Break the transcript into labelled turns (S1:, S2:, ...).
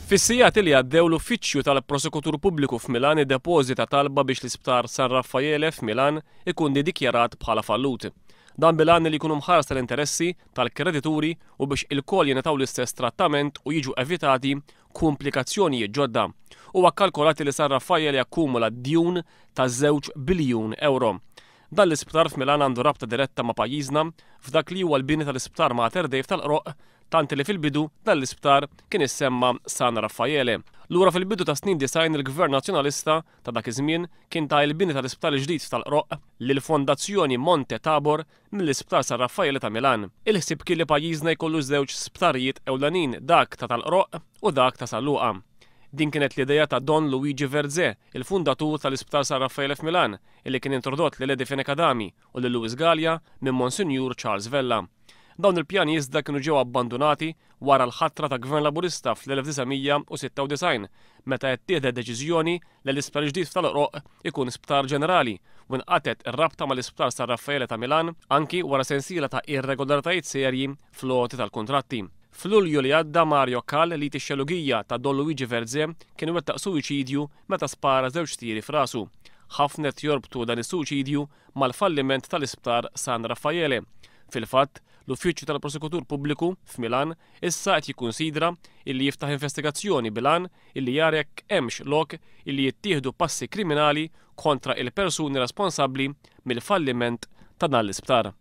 S1: Fis-sigħat li għaddew l-uffiċċju tal-Prosekutur Pubbliku f'Milan iddepożita talba biex l-Isptar San Raffaele f'Milan ikun didikjarat bħala fallut. Dan bil-għan li jkunu mħares tal-interessi tal-kredituri u biex il-kol jingħataw l-istess trattament u jiġu evitati komplikazzjonijiet ġodda. Huwa kkalkulati li San Raffaele jakkumula djun ta' 2 biljun euro. Dan l-isptar f'Milan għandu rabta diretta ma' pajjiżna f'dak li huwa l-bini tal-Isptar Mater Dei tal-Qroq, tant li fil-bidu dan l-isptar kien issemma San Raffaele. Lura fil-bidu ta' snin design il-Gvern Nazzjonalista ta' dak iż-żmien kien ta' il-bini tal-Isptar ġdid tal-Qroq lil Fondazzjoni Monte Tabor mill-Isptar San Raffaele ta' Milan. Il-ħsieb kien li pajjiżna jkollu żewġ sptarijiet ewlenin, dak ta' tal-Qroq u dak ta' San Luqa. Din kienet l-idea ta' Don Luigi Verze, il-fundatur tal-Isptar San Raffaele f'Milan, illi kien introdott lil Edi Fenekadami u lil Luis Gallia minn Monsinjur Charles Vella. Dawn il-pjani iżda kienu ġew abbandonati wara l-ħatra ta' Gvern Laburista fl-1996 meta ttieħdet deċiżjoni li l-Isptar ġdid tal-Qroq ikun Isptar Ġenerali u nqatet ir-rabta mal-Isptar San Raffaele ta' Milan anki wara sensiela ta' irregolaritajiet serji fl-loti tal-kuntratti. F'Lulju li għadda Mario Kall li tix-xelugija ta' Don Luigi Verze kien wettaq suwiċidju meta spara 2 tieri f'rasu. Ħafna jorbtu dan is-suwiċidju mal-falliment tal-Isptar San Raffaele. Fil-fatt, l-Uffiċċju tal-Prosekutur Pubbliku f'Milan issa qed jikkunsidra illi jiftaħ investigazzjoni bil-għan illi jara jekk hemmx lok illi jittieħdu passi kriminali kontra il-persuni responsabbli mill-falliment ta' dan l-isptar.